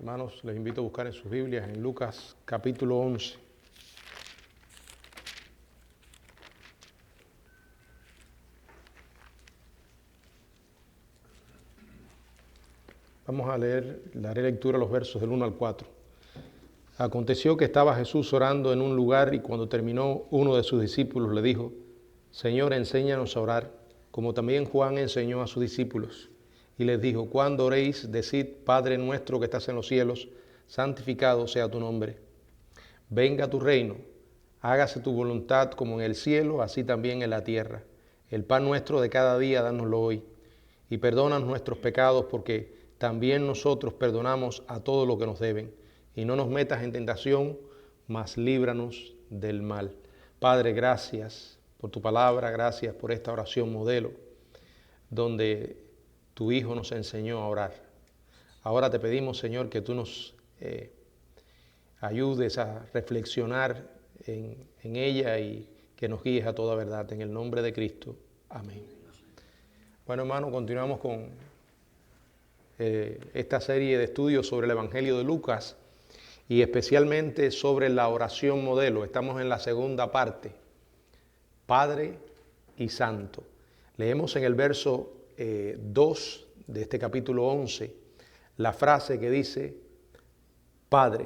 Hermanos, les invito a buscar en sus Biblias en Lucas capítulo 11. Vamos a leer, daré lectura a los versos del 1 al 4. Aconteció que estaba Jesús orando en un lugar y cuando terminó, uno de sus discípulos le dijo: Señor, enséñanos a orar, como también Juan enseñó a sus discípulos. Y les dijo: cuando oréis, decid: Padre nuestro que estás en los cielos, santificado sea tu nombre. Venga tu reino, hágase tu voluntad como en el cielo, así también en la tierra. El pan nuestro de cada día, dánoslo hoy. Y perdónanos nuestros pecados, porque también nosotros perdonamos a todo lo que nos deben. Y no nos metas en tentación, mas líbranos del mal. Padre, gracias por tu palabra, gracias por esta oración modelo, donde tu Hijo nos enseñó a orar. Ahora te pedimos, Señor, que tú nos ayudes a reflexionar en ella y que nos guíes a toda verdad. En el nombre de Cristo. Amén. Bueno, hermano, continuamos con esta serie de estudios sobre el Evangelio de Lucas y especialmente sobre la oración modelo. Estamos en la segunda parte, Padre y Santo. Leemos en el verso 2 de este capítulo 11 la frase que dice Padre,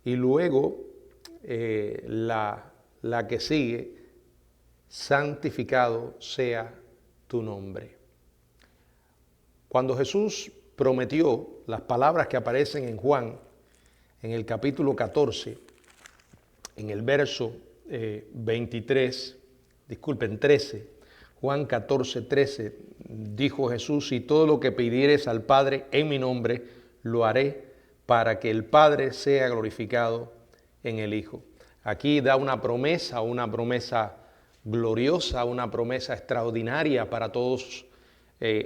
y luego la que sigue, santificado sea tu nombre. Cuando Jesús prometió las palabras que aparecen en Juan, en el capítulo 14, en el verso 13, Juan 14, 13, dijo Jesús: y todo lo que pidieres al Padre en mi nombre, lo haré para que el Padre sea glorificado en el Hijo. Aquí da una promesa gloriosa, una promesa extraordinaria para todos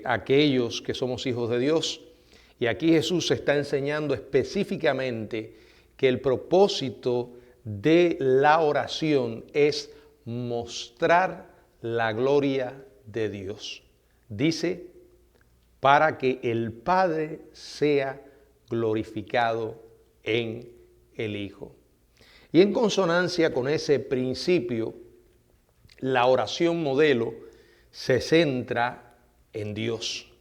aquellos que somos hijos de Dios. Y aquí Jesús está enseñando específicamente que el propósito de la oración es mostrar la gloria de Dios. Dice, para que el Padre sea glorificado en el Hijo. Y en consonancia con ese principio, la oración modelo se centra en Dios.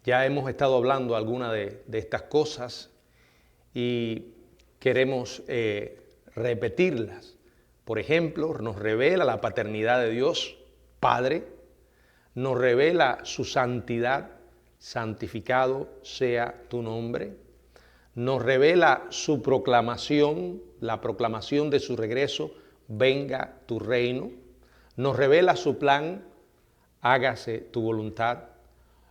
Ya hemos estado hablando algunas de estas cosas y queremos repetirlas. Por ejemplo, nos revela la paternidad de Dios, Padre, nos revela su santidad, santificado sea tu nombre, nos revela su proclamación, la proclamación de su regreso, venga tu reino, nos revela su plan, hágase tu voluntad,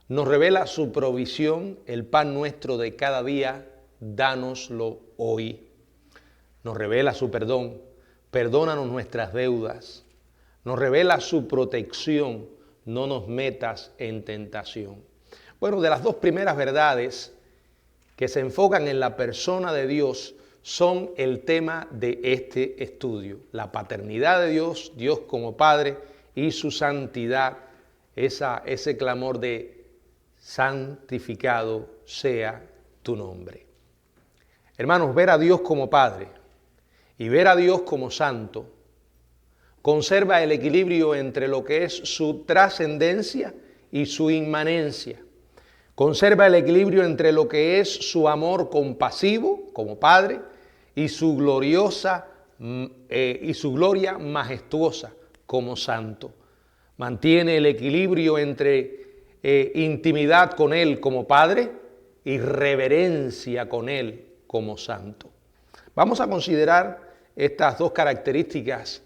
nos revela su provisión, el pan nuestro de cada día, dánoslo hoy, nos revela su perdón, perdónanos nuestras deudas, nos revela su protección, no nos metas en tentación. Bueno, de las dos primeras verdades que se enfocan en la persona de Dios son el tema de este estudio. La paternidad de Dios, Dios como Padre, y su santidad, ese clamor de santificado sea tu nombre. Hermanos, ver a Dios como Padre y ver a Dios como Santo conserva el equilibrio entre lo que es su trascendencia y su inmanencia. Conserva el equilibrio entre lo que es su amor compasivo como Padre y su gloria majestuosa como Santo. Mantiene el equilibrio entre intimidad con Él como Padre y reverencia con Él como Santo. Vamos a considerar estas dos características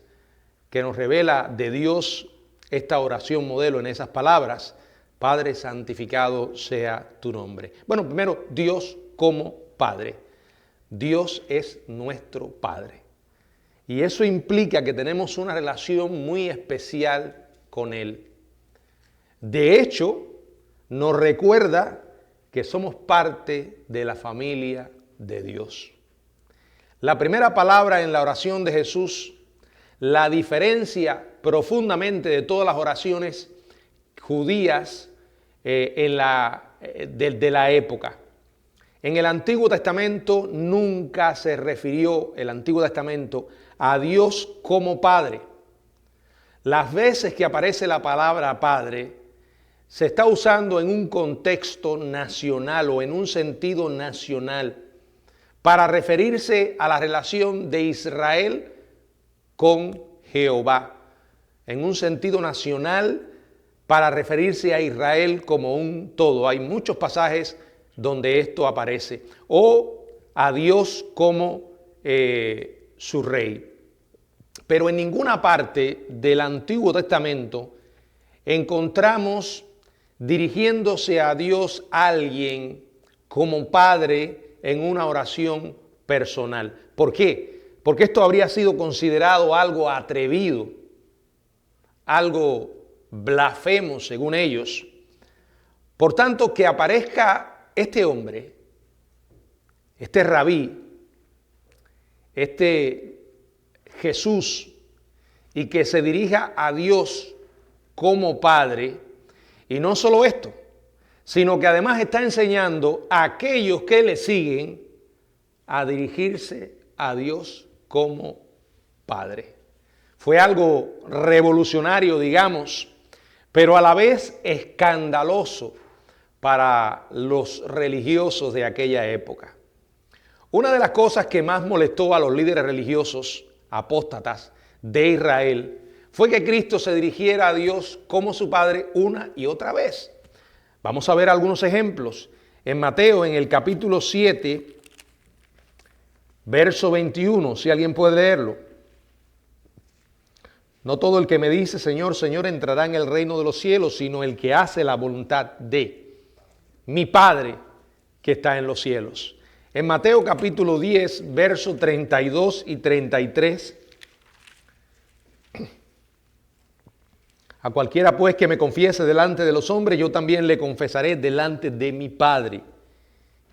que nos revela de Dios esta oración modelo en esas palabras. Padre, santificado sea tu nombre. Bueno, primero, Dios como Padre. Dios es nuestro Padre. Y eso implica que tenemos una relación muy especial con Él. De hecho, nos recuerda que somos parte de la familia de Dios. La primera palabra en la oración de Jesús la diferencia profundamente de todas las oraciones judías de la época. En el Antiguo Testamento nunca se refirió el Antiguo Testamento a Dios como Padre. Las veces que aparece la palabra Padre, se está usando en un contexto nacional o en un sentido nacional para referirse a la relación de Israel con Jehová. En un sentido nacional para referirse a Israel como un todo. Hay muchos pasajes donde esto aparece. O a Dios como su rey. Pero en ninguna parte del Antiguo Testamento encontramos dirigiéndose a Dios alguien como Padre en una oración personal. ¿Por qué? Porque esto habría sido considerado algo atrevido, algo blasfemo según ellos. Por tanto, que aparezca este hombre, este rabí, este Jesús, y que se dirija a Dios como Padre, y no solo esto, sino que además está enseñando a aquellos que le siguen a dirigirse a Dios como Padre. Fue algo revolucionario, digamos, pero a la vez escandaloso para los religiosos de aquella época. Una de las cosas que más molestó a los líderes religiosos apóstatas de Israel fue que Cristo se dirigiera a Dios como su Padre una y otra vez. Vamos a ver algunos ejemplos. En Mateo, en el capítulo 7, verso 21, si alguien puede leerlo. No todo el que me dice Señor, Señor entrará en el reino de los cielos, sino el que hace la voluntad de mi Padre que está en los cielos. En Mateo capítulo 10, verso 32 y 33. A cualquiera pues que me confiese delante de los hombres, yo también le confesaré delante de mi Padre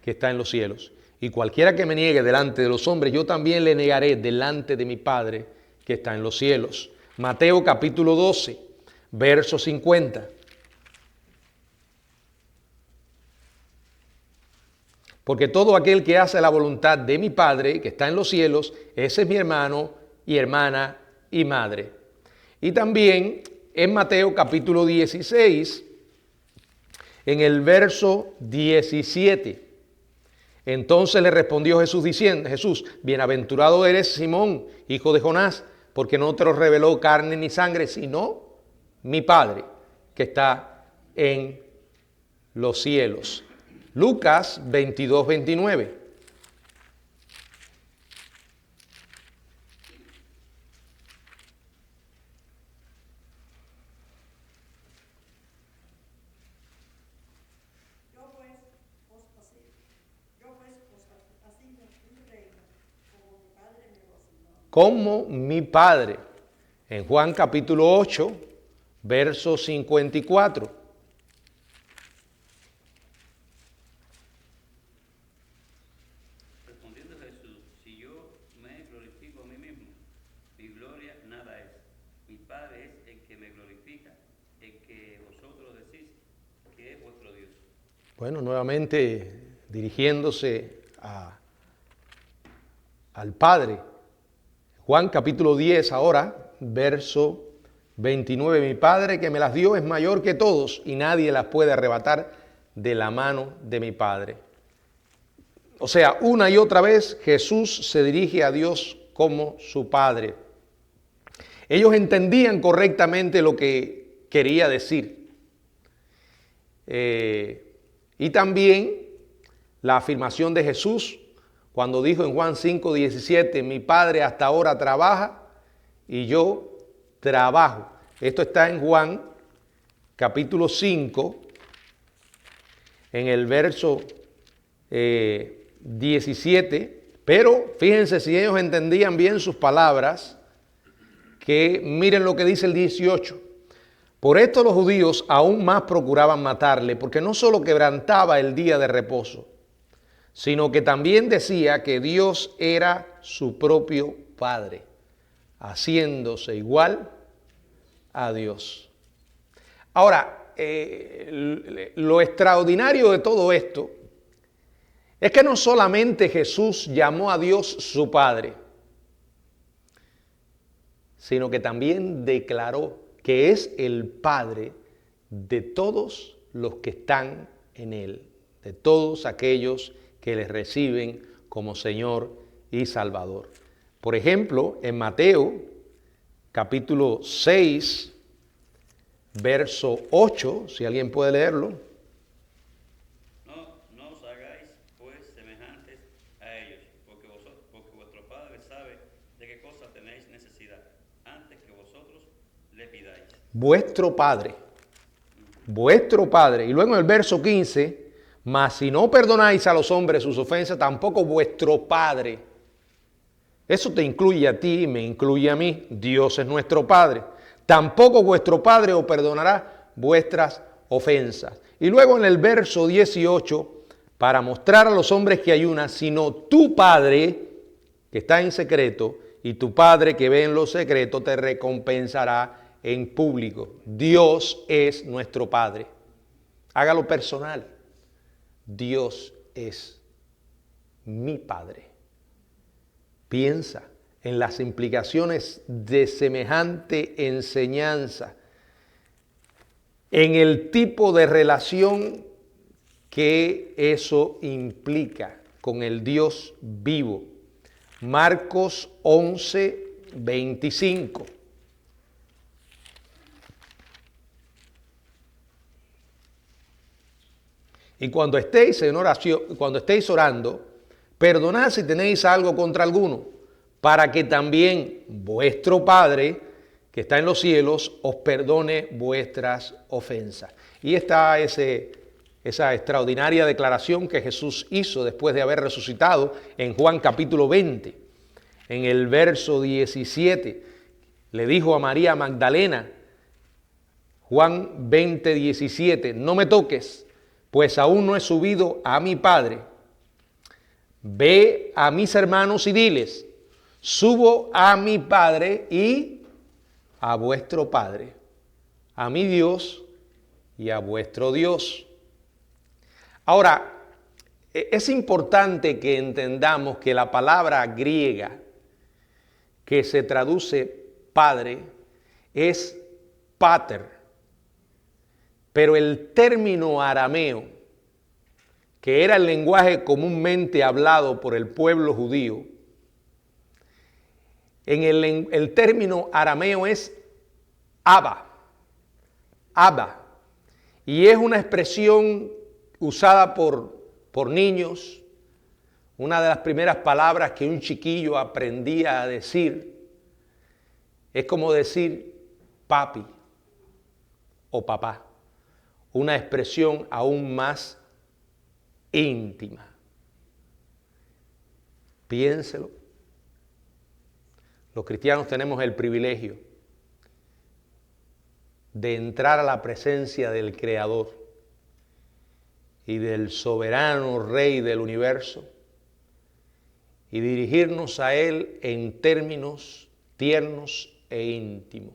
que está en los cielos. Y cualquiera que me niegue delante de los hombres, yo también le negaré delante de mi Padre que está en los cielos. Mateo capítulo 12, verso 50. Porque todo aquel que hace la voluntad de mi Padre que está en los cielos, ese es mi hermano y hermana y madre. Y también en Mateo capítulo 16, en el verso 17. Entonces le respondió Jesús diciendo, bienaventurado eres Simón, hijo de Jonás, porque no te lo reveló carne ni sangre, sino mi Padre que está en los cielos. Lucas 22, 29. Como mi Padre. En Juan capítulo 8, verso 54. Respondiendo Jesús, si yo me glorifico a mí mismo, mi gloria nada es. Mi Padre es el que me glorifica, el que vosotros decís que es vuestro Dios. Bueno, nuevamente dirigiéndose al Padre. Juan capítulo 10 ahora, verso 29. Mi Padre que me las dio es mayor que todos y nadie las puede arrebatar de la mano de mi Padre. O sea, una y otra vez Jesús se dirige a Dios como su Padre. Ellos entendían correctamente lo que quería decir. Y también la afirmación de Jesús cuando dijo en Juan 5:17, mi Padre hasta ahora trabaja y yo trabajo. Esto está en Juan capítulo 5, en el verso 17. Pero fíjense si ellos entendían bien sus palabras, que miren lo que dice el 18. Por esto los judíos aún más procuraban matarle, porque no solo quebrantaba el día de reposo, sino que también decía que Dios era su propio Padre, haciéndose igual a Dios. Ahora, lo extraordinario de todo esto es que no solamente Jesús llamó a Dios su Padre, sino que también declaró que es el Padre de todos los que están en Él, de todos aquellos que le reciben como Señor y Salvador. Por ejemplo, en Mateo capítulo 6, verso 8, si alguien puede leerlo. No os hagáis pues semejantes a ellos, porque vuestro Padre sabe de qué cosa tenéis necesidad, antes que vosotros le pidáis. Vuestro Padre. Y luego en el verso 15, mas si no perdonáis a los hombres sus ofensas, tampoco vuestro Padre. Eso te incluye a ti, me incluye a mí. Dios es nuestro Padre. Tampoco vuestro Padre os perdonará vuestras ofensas. Y luego en el verso 18, para mostrar a los hombres que ayunan, sino tu Padre que está en secreto, y tu Padre que ve en lo secreto te recompensará en público. Dios es nuestro Padre. Hágalo personal. Dios es mi Padre. Piensa en las implicaciones de semejante enseñanza, en el tipo de relación que eso implica con el Dios vivo. Marcos 11, 25. Y cuando estéis en oración, cuando estéis orando, perdonad si tenéis algo contra alguno, para que también vuestro Padre, que está en los cielos, os perdone vuestras ofensas. Y está esa extraordinaria declaración que Jesús hizo después de haber resucitado en Juan capítulo 20. En el verso 17, le dijo a María Magdalena, Juan 20, 17, no me toques, pues aún no he subido a mi Padre. Ve a mis hermanos y diles, subo a mi Padre y a vuestro Padre, a mi Dios y a vuestro Dios. Ahora, es importante que entendamos que la palabra griega que se traduce Padre es pater, pero el término arameo, que era el lenguaje comúnmente hablado por el pueblo judío, en el término arameo es Abba, y es una expresión usada por niños, una de las primeras palabras que un chiquillo aprendía a decir, es como decir papi o papá, una expresión aún más íntima. Piénselo. Los cristianos tenemos el privilegio de entrar a la presencia del Creador y del soberano Rey del universo y dirigirnos a Él en términos tiernos e íntimos.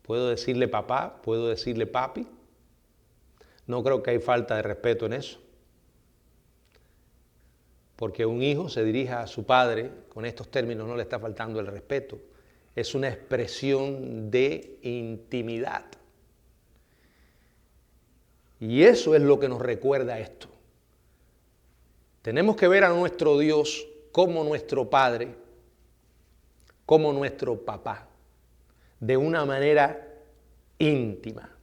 ¿Puedo decirle papá? ¿Puedo decirle papi? No creo que hay falta de respeto en eso. Porque un hijo se dirija a su padre con estos términos, no le está faltando el respeto. Es una expresión de intimidad. Y eso es lo que nos recuerda esto. Tenemos que ver a nuestro Dios como nuestro Padre, como nuestro papá, de una manera íntima,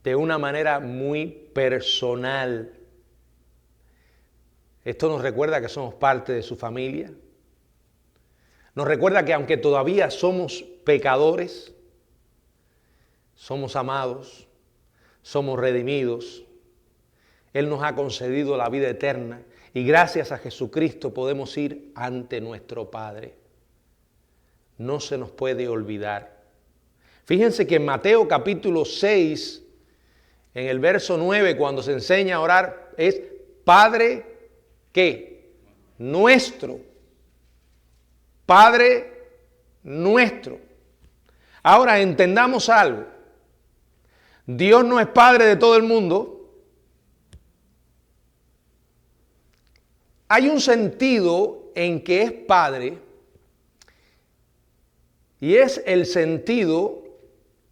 de una manera muy personal. Esto nos recuerda que somos parte de su familia. Nos recuerda que aunque todavía somos pecadores, somos amados, somos redimidos. Él nos ha concedido la vida eterna y gracias a Jesucristo podemos ir ante nuestro Padre. No se nos puede olvidar. Fíjense que en Mateo capítulo 6, en el verso 9, cuando se enseña a orar, es Padre, ¿qué? Nuestro. Padre nuestro. Ahora entendamos algo. Dios no es Padre de todo el mundo, Hay un sentido en que es padre y es el sentido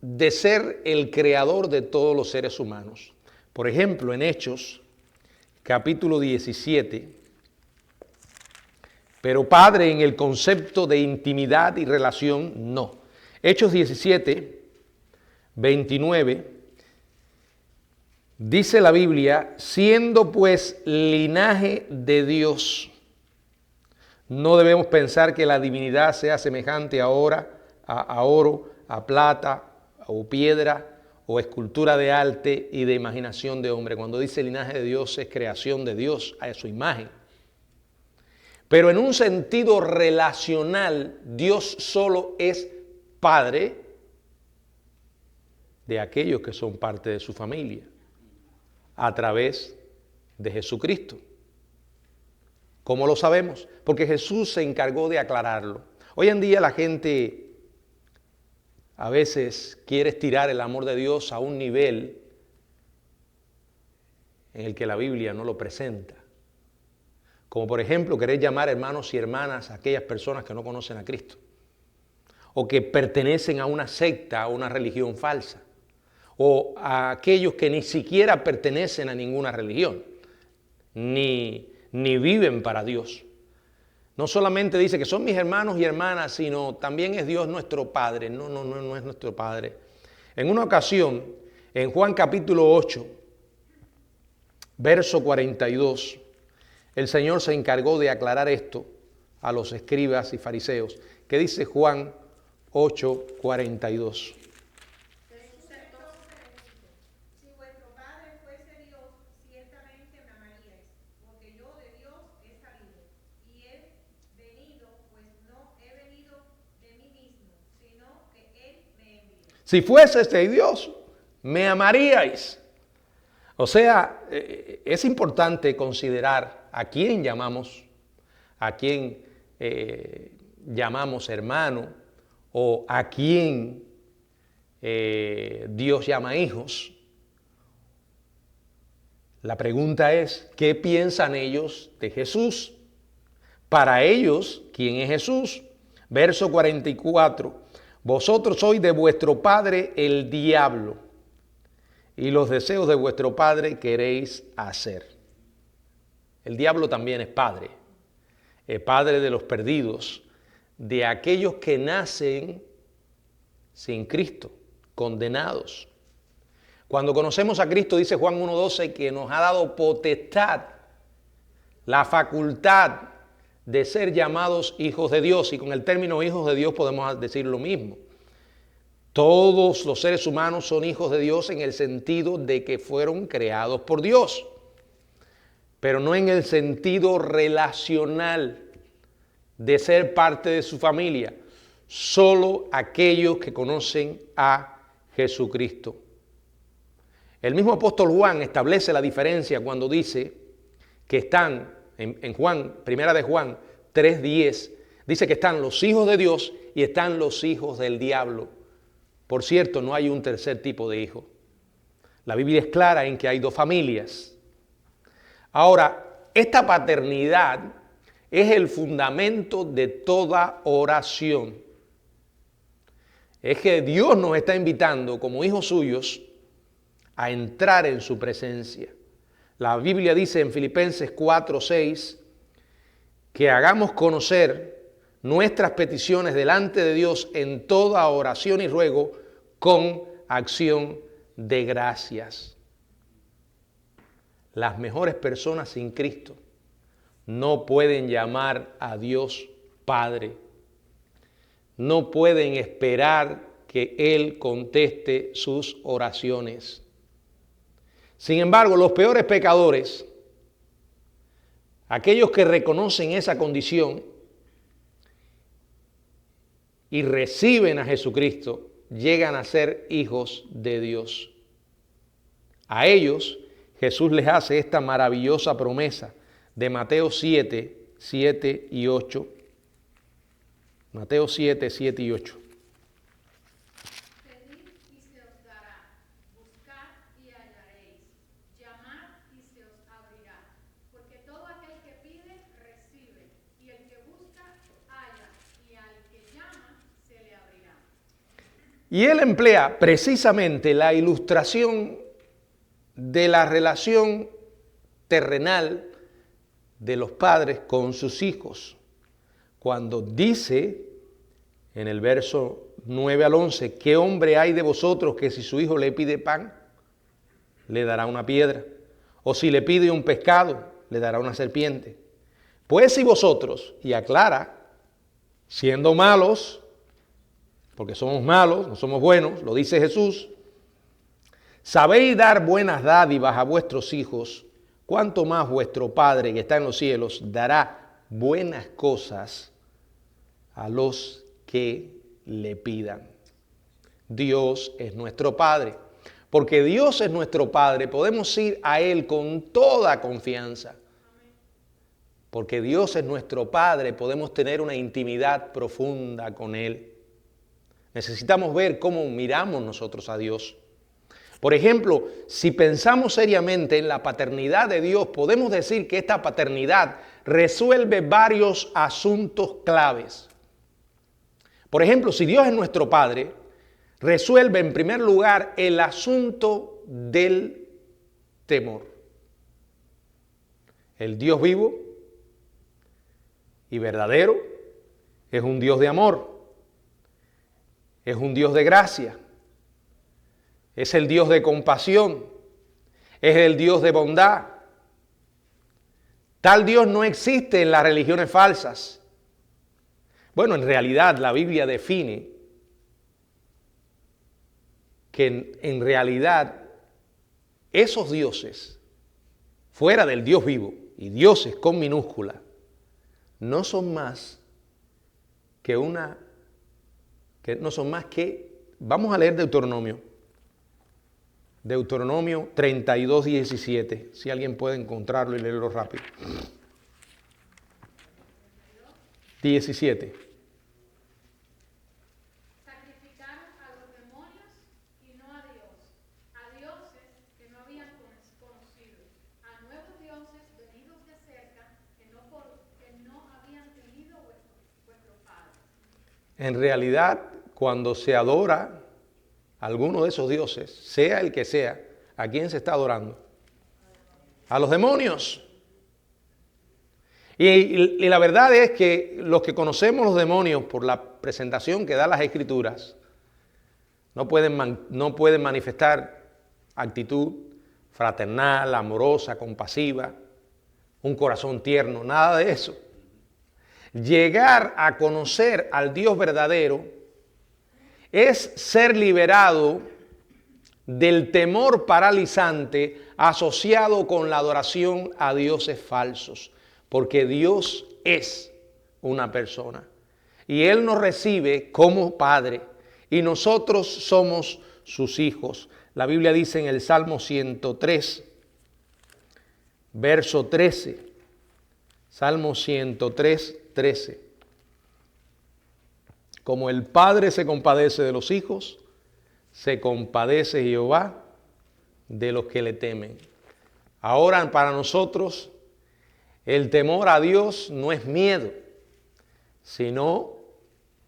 de ser el creador de todos los seres humanos. Por ejemplo, en Hechos, capítulo 17, pero padre en el concepto de intimidad y relación, no. Hechos 17, 29, dice la Biblia, siendo pues linaje de Dios, no debemos pensar que la divinidad sea semejante a oro, a plata o piedra o escultura de arte y de imaginación de hombre. Cuando dice linaje de Dios es creación de Dios a su imagen. Pero en un sentido relacional, Dios solo es padre de aquellos que son parte de su familia a través de Jesucristo. ¿Cómo lo sabemos? Porque Jesús se encargó de aclararlo. Hoy en día la gente a veces quiere estirar el amor de Dios a un nivel en el que la Biblia no lo presenta. Como por ejemplo querer llamar hermanos y hermanas a aquellas personas que no conocen a Cristo o que pertenecen a una secta, a una religión falsa, o a aquellos que ni siquiera pertenecen a ninguna religión, ni viven para Dios. No solamente dice que son mis hermanos y hermanas, sino también es Dios nuestro Padre. No es nuestro Padre. En una ocasión, en Juan capítulo 8, verso 42, el Señor se encargó de aclarar esto a los escribas y fariseos. ¿Qué dice Juan 8, 42? Si vuestro Padre fuese Dios, ciertamente me amaríais, porque yo de Dios he salido, y he venido, pues no he venido de mí mismo, sino que Él me envió. Si fueses de Dios, me amaríais. O sea, es importante considerar a quién llamamos, llamamos hermano, o a quién Dios llama hijos. La pregunta es, ¿qué piensan ellos de Jesús? Para ellos, ¿quién es Jesús? Verso 44, vosotros sois de vuestro padre el diablo, y los deseos de vuestro padre queréis hacer. El diablo también es padre de los perdidos, de aquellos que nacen sin Cristo, condenados. Cuando conocemos a Cristo, dice Juan 1:12, que nos ha dado potestad, la facultad de ser llamados hijos de Dios. Y con el término hijos de Dios podemos decir lo mismo. Todos los seres humanos son hijos de Dios en el sentido de que fueron creados por Dios, pero no en el sentido relacional de ser parte de su familia. Solo aquellos que conocen a Jesucristo. El mismo apóstol Juan establece la diferencia cuando dice que están, en Juan, primera de Juan 3:10, dice que están los hijos de Dios y están los hijos del diablo. Por cierto, no hay un tercer tipo de hijo. La Biblia es clara en que hay dos familias. Ahora, esta paternidad es el fundamento de toda oración. Es que Dios nos está invitando como hijos suyos a entrar en su presencia. La Biblia dice en Filipenses 4:6 que hagamos conocer nuestras peticiones delante de Dios en toda oración y ruego con acción de gracias. Las mejores personas sin Cristo no pueden llamar a Dios Padre. No pueden esperar que Él conteste sus oraciones. Sin embargo, los peores pecadores, aquellos que reconocen esa condición y reciben a Jesucristo, llegan a ser hijos de Dios. A ellos Jesús les hace esta maravillosa promesa de Mateo 7, 7 y 8. Mateo 7, 7 y 8. Pedid y se os dará, buscad y hallaréis, llamad y se os abrirá, porque todo aquel que pide, Y él emplea precisamente la ilustración de la relación terrenal de los padres con sus hijos, cuando dice en el verso 9 al 11, ¿qué hombre hay de vosotros que si su hijo le pide pan, le dará una piedra? O si le pide un pescado, le dará una serpiente. Pues si vosotros, y aclara, siendo malos, porque somos malos, no somos buenos, lo dice Jesús, sabéis dar buenas dádivas a vuestros hijos, cuánto más vuestro Padre que está en los cielos dará buenas cosas a los que le pidan. Dios es nuestro Padre. Porque Dios es nuestro Padre, podemos ir a Él con toda confianza. Porque Dios es nuestro Padre, podemos tener una intimidad profunda con Él. Necesitamos ver cómo miramos nosotros a Dios. Por ejemplo, si pensamos seriamente en la paternidad de Dios, podemos decir que esta paternidad resuelve varios asuntos claves. Por ejemplo, si Dios es nuestro Padre, resuelve en primer lugar el asunto del temor. El Dios vivo y verdadero es un Dios de amor, es un Dios de gracia, es el Dios de compasión, es el Dios de bondad. Tal Dios no existe en las religiones falsas. Bueno, en realidad la Biblia define que en realidad esos dioses, fuera del Dios vivo, y dioses con minúscula, no son más que vamos a leer Deuteronomio 32, 17, si alguien puede encontrarlo y leerlo rápido. 17. Sacrificaron a los demonios y no a Dios, a dioses que no habían conocido, a nuevos dioses venidos de cerca que no habían tenido vuestros padres. En realidad, cuando se adora a alguno de esos dioses, sea el que sea, ¿a quién se está adorando? A los demonios. Y la verdad es que los que conocemos los demonios por la presentación que dan las Escrituras, no pueden manifestar actitud fraternal, amorosa, compasiva, un corazón tierno, nada de eso. Llegar a conocer al Dios verdadero es ser liberado del temor paralizante asociado con la adoración a dioses falsos. Porque Dios es una persona y Él nos recibe como Padre y nosotros somos sus hijos. La Biblia dice en el Salmo 103, verso 13, Salmo 103, 13. Como el Padre se compadece de los hijos, se compadece Jehová de los que le temen. Ahora para nosotros el temor a Dios no es miedo, sino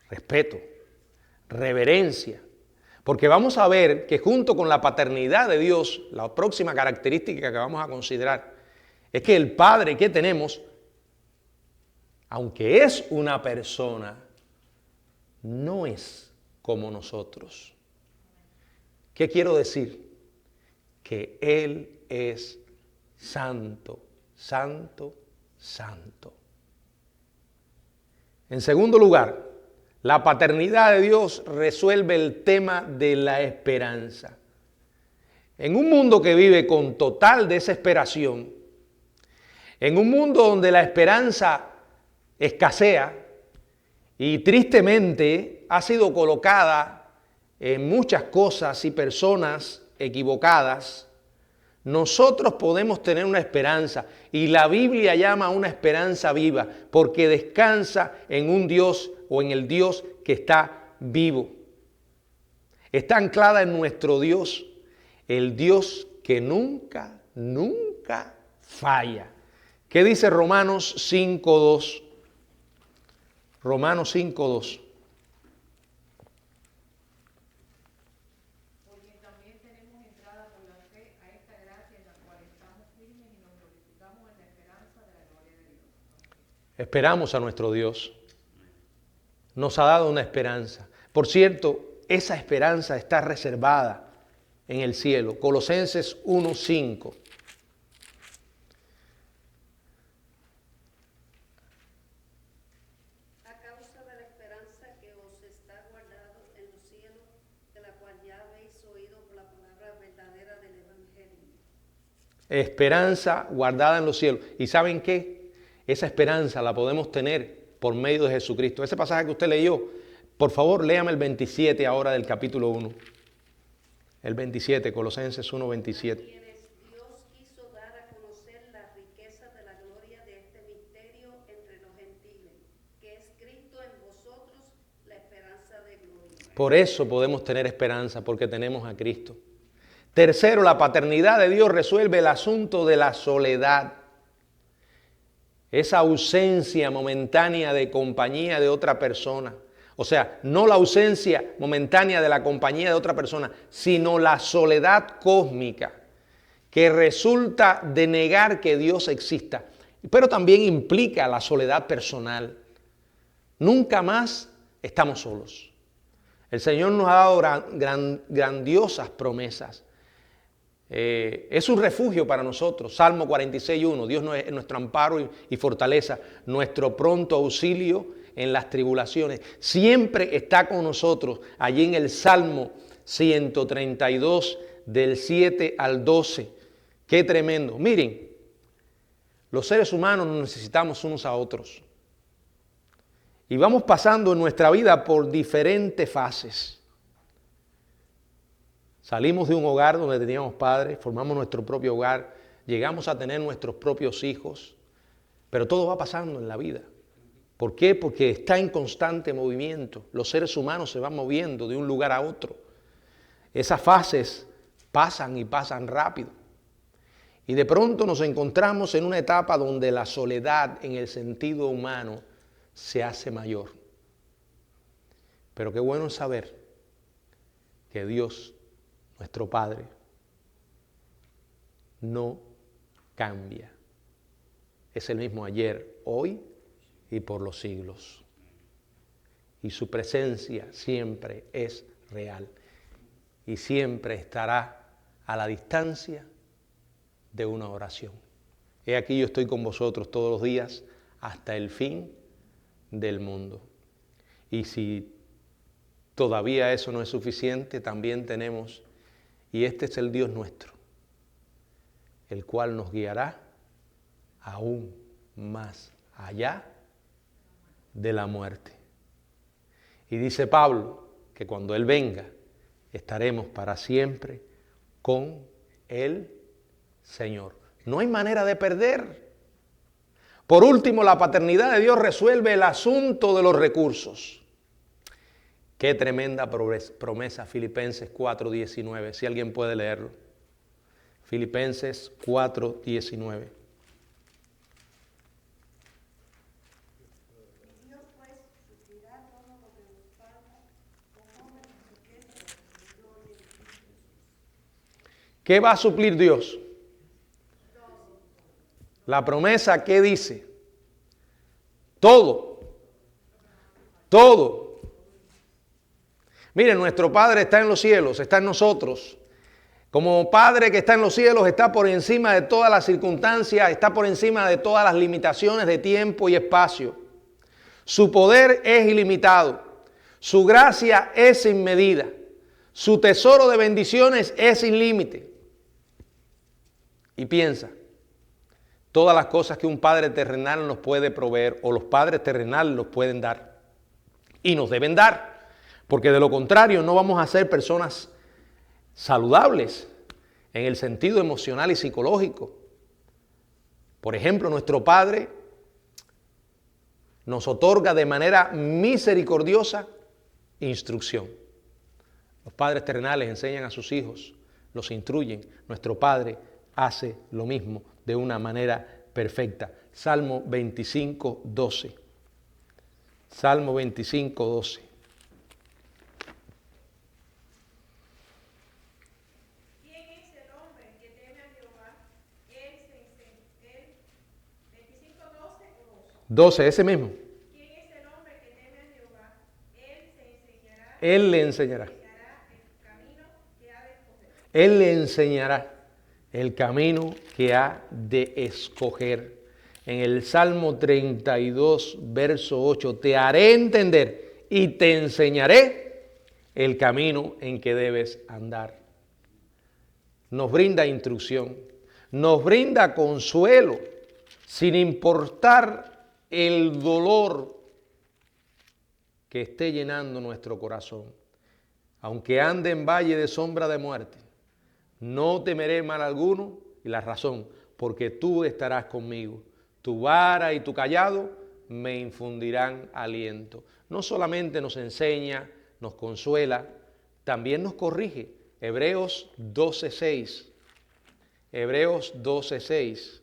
respeto, reverencia. Porque vamos a ver que junto con la paternidad de Dios, la próxima característica que vamos a considerar es que el Padre que tenemos, aunque es una persona, no es como nosotros. ¿Qué quiero decir? Que Él es santo, santo, santo. En segundo lugar, la paternidad de Dios resuelve el tema de la esperanza. En un mundo que vive con total desesperación, en un mundo donde la esperanza escasea y tristemente ha sido colocada en muchas cosas y personas equivocadas, nosotros podemos tener una esperanza y la Biblia llama una esperanza viva porque descansa en un Dios o en el Dios que está vivo. Está anclada en nuestro Dios, el Dios que nunca, nunca falla. ¿Qué dice Romanos 5:2? Romanos 5:2. Esperamos a nuestro Dios. Nos ha dado una esperanza. Por cierto, esa esperanza está reservada en el cielo. Colosenses 1:5. A causa de la esperanza que os está guardado en los cielos, de la cual ya habéis oído por la palabra verdadera del Evangelio. Esperanza guardada en los cielos. ¿Y saben qué? Esa esperanza la podemos tener por medio de Jesucristo. Ese pasaje que usted leyó, por favor, léame el 27 ahora del capítulo 1. El 27, Colosenses 1:27. Quienes Dios quiso dar a conocer la riqueza de la gloria de este misterio entre los gentiles, que es Cristo en vosotros, la esperanza de gloria. Por eso podemos tener esperanza, porque tenemos a Cristo. Tercero, la paternidad de Dios resuelve el asunto de la soledad. Esa ausencia momentánea de compañía de otra persona. O sea, no la ausencia momentánea de la compañía de otra persona, sino la soledad cósmica que resulta de negar que Dios exista. Pero también implica la soledad personal. Nunca más estamos solos. El Señor nos ha dado grandiosas promesas. Es un refugio para nosotros. Salmo 46:1. Dios es nuestro amparo y fortaleza, nuestro pronto auxilio en las tribulaciones. Siempre está con nosotros. Allí en el Salmo 132, del 7 al 12. Qué tremendo. Miren, los seres humanos nos necesitamos unos a otros. Y vamos pasando en nuestra vida por diferentes fases. Salimos de un hogar donde teníamos padres, formamos nuestro propio hogar, llegamos a tener nuestros propios hijos, pero todo va pasando en la vida. ¿Por qué? Porque está en constante movimiento. Los seres humanos se van moviendo de un lugar a otro. Esas fases pasan y pasan rápido. Y de pronto nos encontramos en una etapa donde la soledad en el sentido humano se hace mayor. Pero qué bueno saber que Dios, nuestro Padre, no cambia. Es el mismo ayer, hoy y por los siglos. Y su presencia siempre es real. Y siempre estará a la distancia de una oración. He aquí yo estoy con vosotros todos los días hasta el fin del mundo. Y si todavía eso no es suficiente, también tenemos, y este es el Dios nuestro, el cual nos guiará aún más allá de la muerte. Y dice Pablo que cuando Él venga, estaremos para siempre con el Señor. No hay manera de perder. Por último, la paternidad de Dios resuelve el asunto de los recursos. Qué tremenda promesa, Filipenses 4:19, si alguien puede leerlo. Filipenses 4:19. Dios pues suplirá todo lo que nos falta conforme a su riqueza de gloria en Cristo Jesús. ¿Qué va a suplir Dios? La promesa, ¿qué dice? Todo. Todo. Miren, nuestro Padre está en los cielos, está en nosotros. Como Padre que está en los cielos, está por encima de todas las circunstancias, está por encima de todas las limitaciones de tiempo y espacio. Su poder es ilimitado. Su gracia es sin medida. Su tesoro de bendiciones es sin límite. Y piensa, todas las cosas que un Padre terrenal nos puede proveer o los padres terrenales nos pueden dar. Y nos deben dar. Porque de lo contrario no vamos a ser personas saludables en el sentido emocional y psicológico. Por ejemplo, nuestro Padre nos otorga de manera misericordiosa instrucción. Los padres terrenales enseñan a sus hijos, los instruyen. Nuestro Padre hace lo mismo de una manera perfecta. Salmo 25:12. Salmo 25:12. ¿Quién es el hombre que teme a Jehová? Él 25:12 o 12. 12, ese mismo. ¿Quién es el hombre que teme a Jehová? Él le enseñará. El camino que ha de escoger. Él le enseñará el camino que ha de escoger. En el Salmo 32, verso 8, te haré entender y te enseñaré el camino en que debes andar. Nos brinda instrucción, nos brinda consuelo, sin importar el dolor que esté llenando nuestro corazón. Aunque ande en valle de sombra de muerte, no temeré mal alguno, y la razón, porque tú estarás conmigo. Tu vara y tu cayado me infundirán aliento. No solamente nos enseña, nos consuela, también nos corrige. Hebreos 12:6. Hebreos 12:6.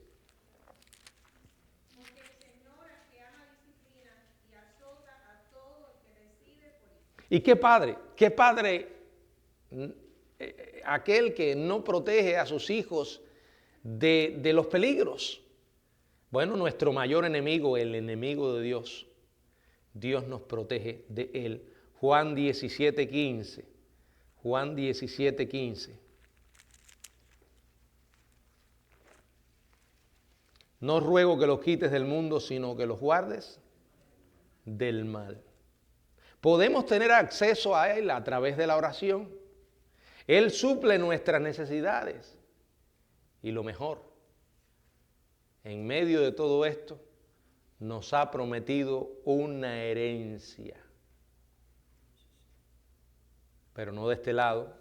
Porque el Señor al que ama disciplina y azota a todo el que recibe por hijo. Y qué padre aquel que no protege a sus hijos de los peligros. Bueno, nuestro mayor enemigo, el enemigo de Dios, Dios nos protege de él. Juan 17:15. Juan 17:15. No ruego que los quites del mundo, sino que los guardes del mal. Podemos tener acceso a Él a través de la oración. Él suple nuestras necesidades. Y lo mejor, en medio de todo esto, nos ha prometido una herencia. Pero no de este lado.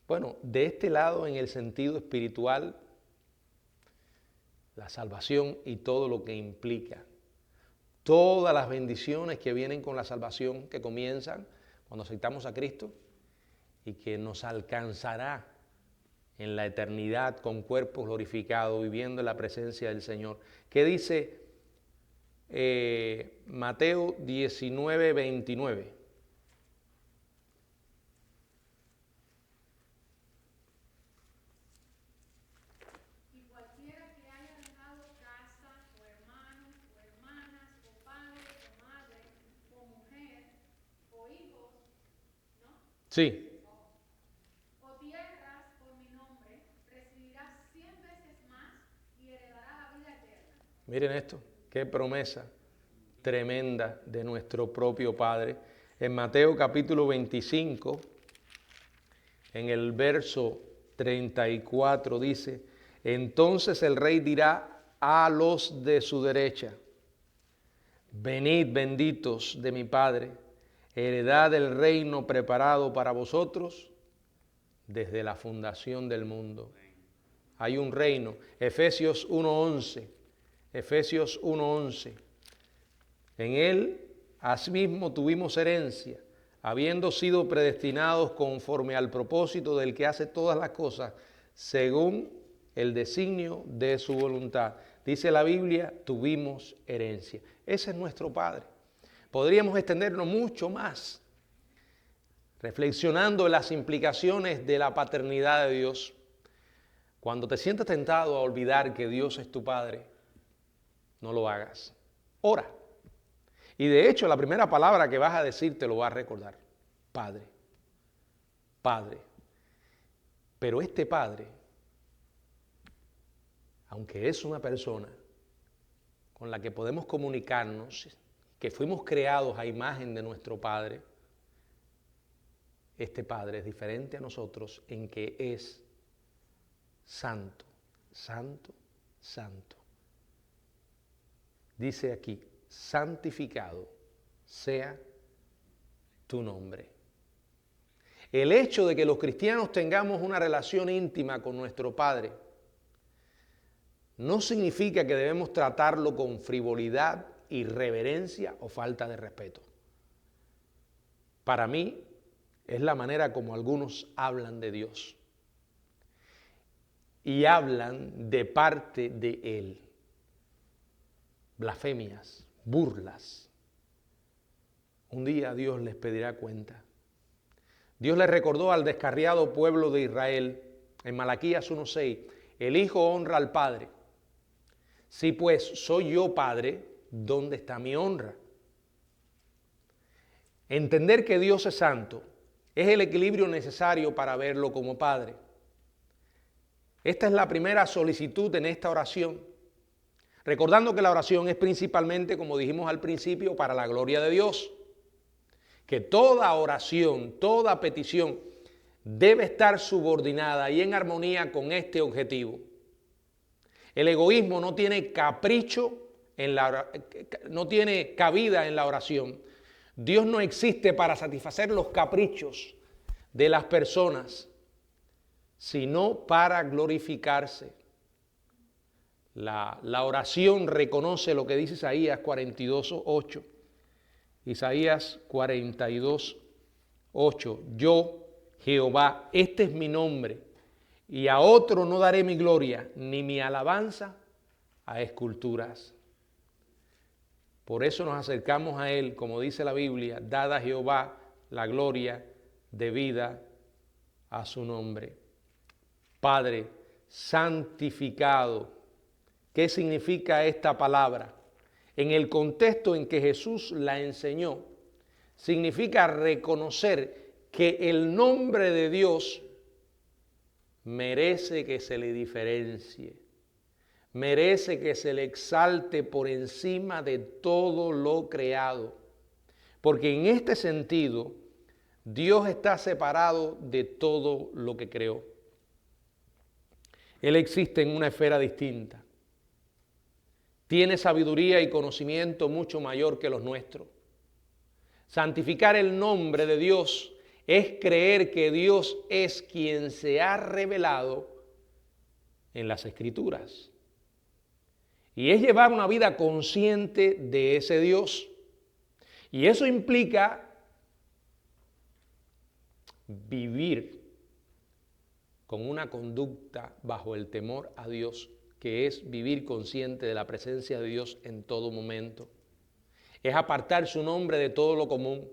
Bueno, de este lado en el sentido espiritual, la salvación y todo lo que implica. Todas las bendiciones que vienen con la salvación, que comienzan cuando aceptamos a Cristo y que nos alcanzará en la eternidad con cuerpos glorificados, viviendo en la presencia del Señor. ¿Qué dice Mateo 19:29? Y cualquiera que haya dejado casa, o hermanos, o hermanas, o padre, o madre, o mujer, o hijos, ¿no? Sí. O tierras por mi nombre, recibirá 100 veces más y heredará la vida eterna. Miren esto, qué promesa tremenda de nuestro propio Padre. En Mateo capítulo 25, en el verso 34 dice, entonces el rey dirá a los de su derecha, venid benditos de mi Padre, heredad del reino preparado para vosotros desde la fundación del mundo. Hay un reino, Efesios 1:11, Efesios 1:11. En él, asimismo, tuvimos herencia, habiendo sido predestinados conforme al propósito del que hace todas las cosas, según el designio de su voluntad. Dice la Biblia, tuvimos herencia. Ese es nuestro Padre. Podríamos extendernos mucho más, reflexionando en las implicaciones de la paternidad de Dios. Cuando te sientas tentado a olvidar que Dios es tu Padre, no lo hagas. Ora. Y de hecho, la primera palabra que vas a decir te lo va a recordar. Padre. Padre. Pero este Padre, aunque es una persona con la que podemos comunicarnos, que fuimos creados a imagen de nuestro Padre, este Padre es diferente a nosotros en que es santo, santo, santo. Dice aquí, santificado sea tu nombre. El hecho de que los cristianos tengamos una relación íntima con nuestro Padre no significa que debemos tratarlo con frivolidad, irreverencia o falta de respeto. Para mí es la manera como algunos hablan de Dios y hablan de parte de Él. Blasfemias, burlas. Un día Dios les pedirá cuenta. Dios les recordó al descarriado pueblo de Israel en Malaquías 1:6, el Hijo honra al Padre. Si pues soy yo Padre, ¿dónde está mi honra? Entender que Dios es santo es el equilibrio necesario para verlo como Padre. Esta es la primera solicitud en esta oración. Recordando que la oración es principalmente, como dijimos al principio, para la gloria de Dios. Que toda oración, toda petición debe estar subordinada y en armonía con este objetivo. El egoísmo no tiene no tiene cabida en la oración. Dios no existe para satisfacer los caprichos de las personas, sino para glorificarse. La oración reconoce lo que dice Isaías 42:8. Isaías 42:8. Yo, Jehová, este es mi nombre, y a otro no daré mi gloria, ni mi alabanza a esculturas. Por eso nos acercamos a Él, como dice la Biblia, dad a Jehová la gloria debida a su nombre. Padre, santificado. ¿Qué significa esta palabra? En el contexto en que Jesús la enseñó, significa reconocer que el nombre de Dios merece que se le diferencie, merece que se le exalte por encima de todo lo creado. Porque en este sentido, Dios está separado de todo lo que creó. Él existe en una esfera distinta. Tiene sabiduría y conocimiento mucho mayor que los nuestros. Santificar el nombre de Dios es creer que Dios es quien se ha revelado en las Escrituras. Y es llevar una vida consciente de ese Dios. Y eso implica vivir con una conducta bajo el temor a Dios, que es vivir consciente de la presencia de Dios en todo momento. Es apartar su nombre de todo lo común,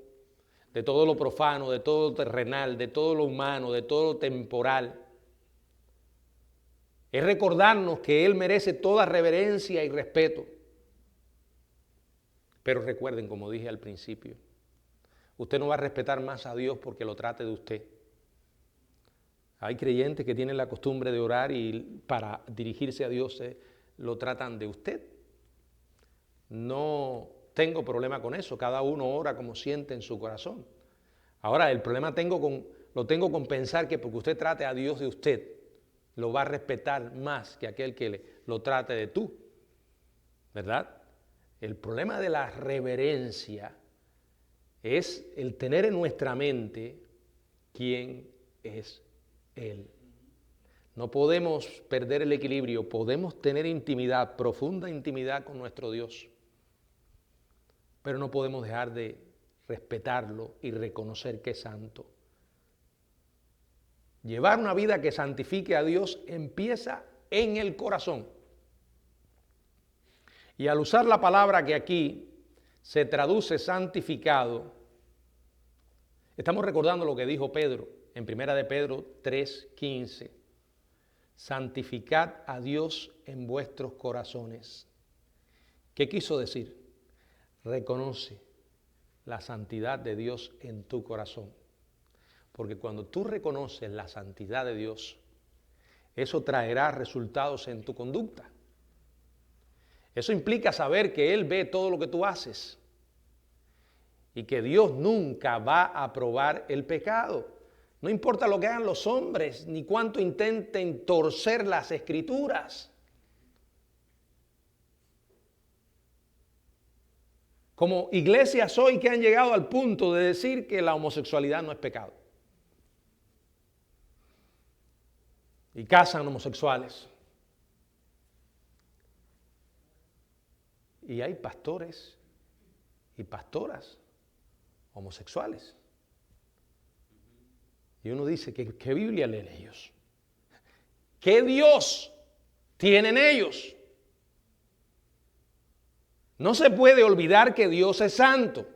de todo lo profano, de todo lo terrenal, de todo lo humano, de todo lo temporal. Es recordarnos que Él merece toda reverencia y respeto. Pero recuerden, como dije al principio, usted no va a respetar más a Dios porque lo trate de usted. Hay creyentes que tienen la costumbre de orar y para dirigirse a Dios lo tratan de usted. No tengo problema con eso, cada uno ora como siente en su corazón. Ahora, el problema lo tengo con pensar que porque usted trate a Dios de usted, lo va a respetar más que aquel que lo trate de tú, ¿verdad? El problema de la reverencia es el tener en nuestra mente quién es Él. No podemos perder el equilibrio, podemos tener intimidad, profunda intimidad con nuestro Dios, pero no podemos dejar de respetarlo y reconocer que es santo. Llevar una vida que santifique a Dios empieza en el corazón. Y al usar la palabra que aquí se traduce santificado, estamos recordando lo que dijo Pedro en 1 de Pedro 3:15. Santificad a Dios en vuestros corazones. ¿Qué quiso decir? Reconoce la santidad de Dios en tu corazón. Porque cuando tú reconoces la santidad de Dios, eso traerá resultados en tu conducta. Eso implica saber que Él ve todo lo que tú haces y que Dios nunca va a aprobar el pecado. No importa lo que hagan los hombres, ni cuánto intenten torcer las Escrituras. Como iglesias hoy que han llegado al punto de decir que la homosexualidad no es pecado. Y casan homosexuales. Y hay pastores y pastoras homosexuales. Y uno dice, ¿qué Biblia leen ellos? ¿Qué Dios tienen ellos? No se puede olvidar que Dios es santo.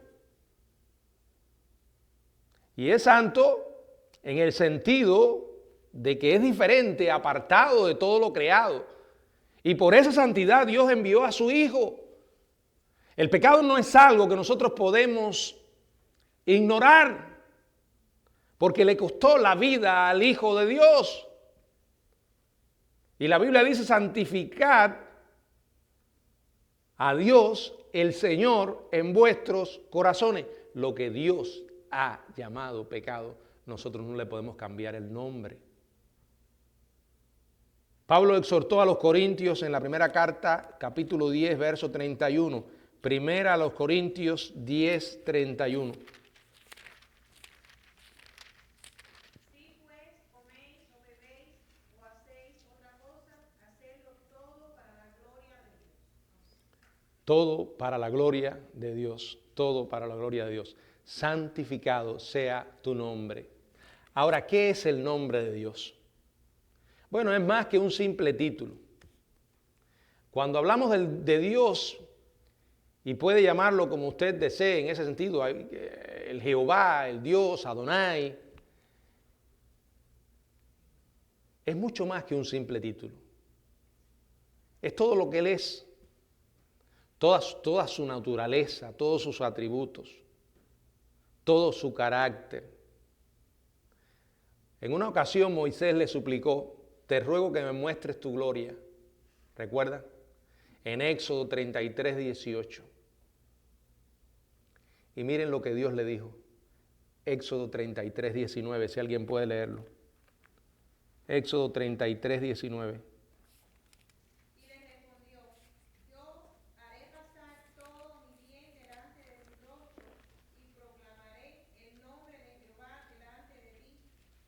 Y es santo en el sentido de que es diferente, apartado de todo lo creado. Y por esa santidad Dios envió a su Hijo. El pecado no es algo que nosotros podemos ignorar, porque le costó la vida al Hijo de Dios. Y la Biblia dice: santificad a Dios el Señor en vuestros corazones. Lo que Dios ha llamado pecado, nosotros no le podemos cambiar el nombre. Pablo exhortó a los corintios en la primera carta, capítulo 10, verso 31. Primera a los Corintios 10, 31. Si pues coméis o bebéis o hacéis otra cosa, hacedlo todo para la gloria de Dios. Todo para la gloria de Dios, todo para la gloria de Dios. Santificado sea tu nombre. Ahora, ¿qué es el nombre de Dios? Bueno, es más que un simple título. Cuando hablamos de Dios, y puede llamarlo como usted desee en ese sentido, el Jehová, el Dios, Adonai, es mucho más que un simple título. Es todo lo que Él es, toda su naturaleza, todos sus atributos, todo su carácter. En una ocasión Moisés le suplicó: te ruego que me muestres tu gloria. ¿Recuerda? En Éxodo 33, 18. Y miren lo que Dios le dijo. Éxodo 33, 19, si alguien puede leerlo. Éxodo 33, 19. Y le respondió: yo haré pasar todo mi bien delante de tu rostro, y proclamaré el nombre de Jehová delante de ti,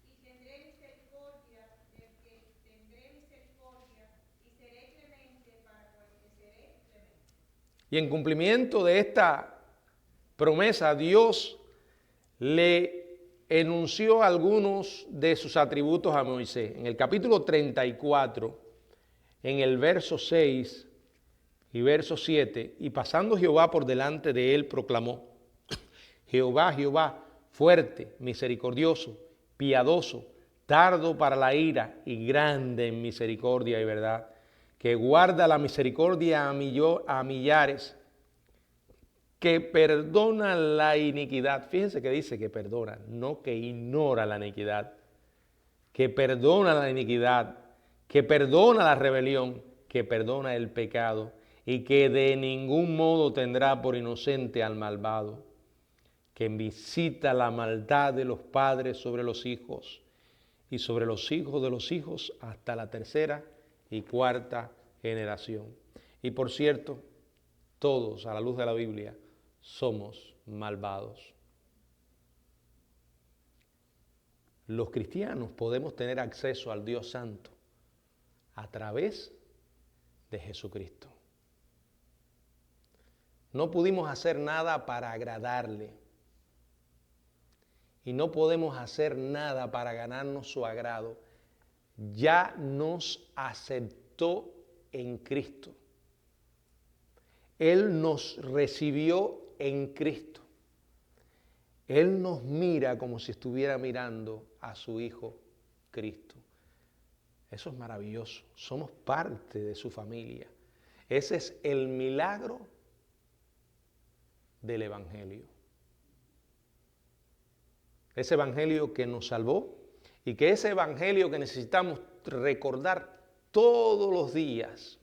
y tendré misericordia del que tendré misericordia, y seré clemente para con el que seré clemente. Y en cumplimiento de esta promesa, Dios le enunció algunos de sus atributos a Moisés. En el capítulo 34, en el verso 6 y verso 7, y pasando Jehová por delante de él, proclamó: Jehová, Jehová, fuerte, misericordioso, piadoso, tardo para la ira y grande en misericordia y verdad, que guarda la misericordia a millares, que perdona la iniquidad. Fíjense que dice que perdona, no que ignora la iniquidad. Que perdona la iniquidad, que perdona la rebelión, que perdona el pecado, y que de ningún modo tendrá por inocente al malvado, que visita la maldad de los padres sobre los hijos, y sobre los hijos de los hijos hasta la tercera y cuarta generación. Y por cierto, todos, a la luz de la Biblia, somos malvados. Los cristianos podemos tener acceso al Dios Santo a través de Jesucristo. No pudimos hacer nada para agradarle, y no podemos hacer nada para ganarnos su agrado. Ya nos aceptó en Cristo. Él nos recibió en Cristo. Él nos mira como si estuviera mirando a su Hijo Cristo. Eso es maravilloso. Somos parte de su familia. Ese es el milagro del Evangelio. Ese Evangelio que nos salvó, y que ese Evangelio que necesitamos recordar todos los días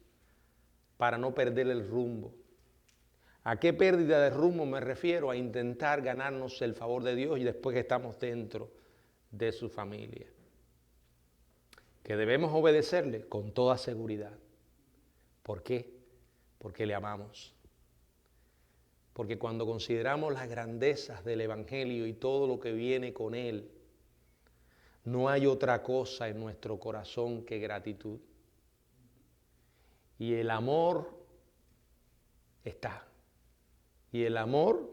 para no perder el rumbo. ¿A qué pérdida de rumbo me refiero? A intentar ganarnos el favor de Dios y después que estamos dentro de su familia. Que debemos obedecerle con toda seguridad. ¿Por qué? Porque le amamos. Porque cuando consideramos las grandezas del Evangelio y todo lo que viene con él, no hay otra cosa en nuestro corazón que gratitud. Y el amor está. Y el amor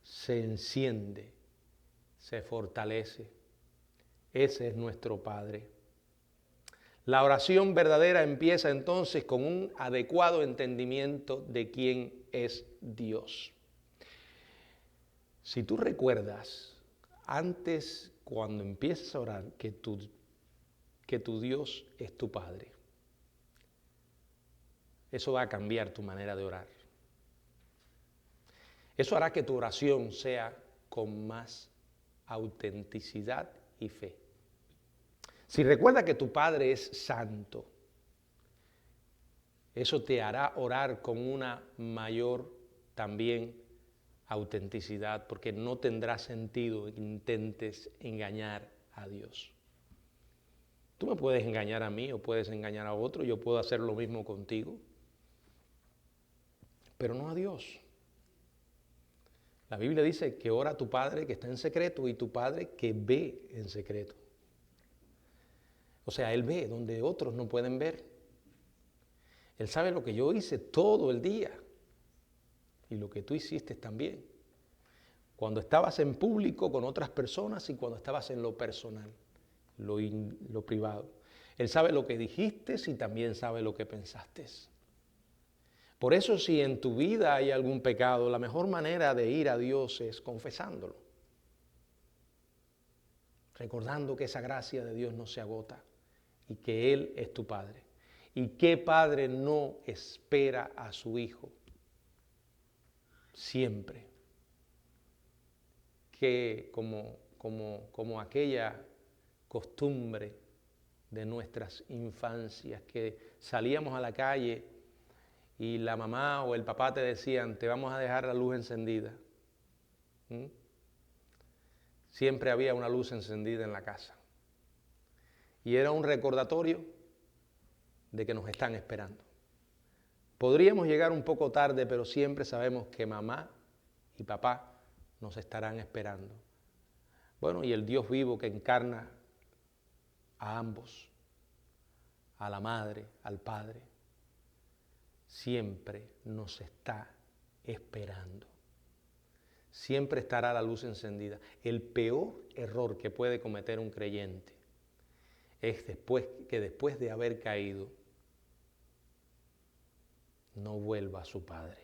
se enciende, se fortalece. Ese es nuestro Padre. La oración verdadera empieza entonces con un adecuado entendimiento de quién es Dios. Si tú recuerdas, antes cuando empiezas a orar, que tu Dios es tu Padre, eso va a cambiar tu manera de orar. Eso hará que tu oración sea con más autenticidad y fe. Si recuerda que tu Padre es santo, eso te hará orar con una mayor también autenticidad, porque no tendrá sentido que intentes engañar a Dios. Tú me puedes engañar a mí o puedes engañar a otro, yo puedo hacer lo mismo contigo, pero no a Dios. La Biblia dice que ora a tu Padre que está en secreto y tu Padre que ve en secreto. O sea, Él ve donde otros no pueden ver. Él sabe lo que yo hice todo el día y lo que tú hiciste también. Cuando estabas en público con otras personas y cuando estabas en lo personal, lo privado. Él sabe lo que dijiste y también sabe lo que pensaste. Por eso, si en tu vida hay algún pecado, la mejor manera de ir a Dios es confesándolo. Recordando que esa gracia de Dios no se agota y que Él es tu Padre. ¿Y qué padre no espera a su hijo? Siempre. Que como aquella costumbre de nuestras infancias, que salíamos a la calle y la mamá o el papá te decían, te vamos a dejar la luz encendida. Siempre había una luz encendida en la casa. Y era un recordatorio de que nos están esperando. Podríamos llegar un poco tarde, pero siempre sabemos que mamá y papá nos estarán esperando. Bueno, y el Dios vivo que encarna a ambos, a la madre, al padre, siempre nos está esperando. Siempre estará la luz encendida. El peor error que puede cometer un creyente es después de haber caído, no vuelva a su Padre.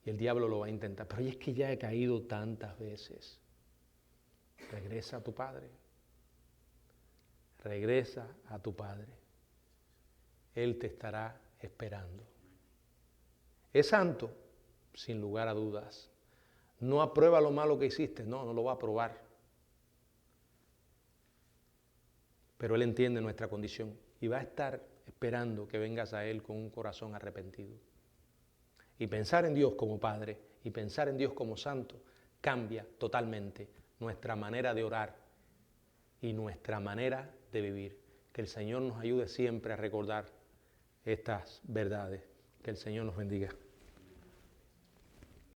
Y el diablo lo va a intentar. Pero es que ya he caído tantas veces. Regresa a tu Padre. Regresa a tu Padre. Él te estará esperando. ¿Es santo? Sin lugar a dudas. ¿No aprueba lo malo que hiciste? No, no lo va a aprobar. Pero Él entiende nuestra condición y va a estar esperando que vengas a Él con un corazón arrepentido. Y pensar en Dios como Padre y pensar en Dios como Santo cambia totalmente nuestra manera de orar y nuestra manera de vivir. Que el Señor nos ayude siempre a recordar estas verdades. Que el Señor nos bendiga.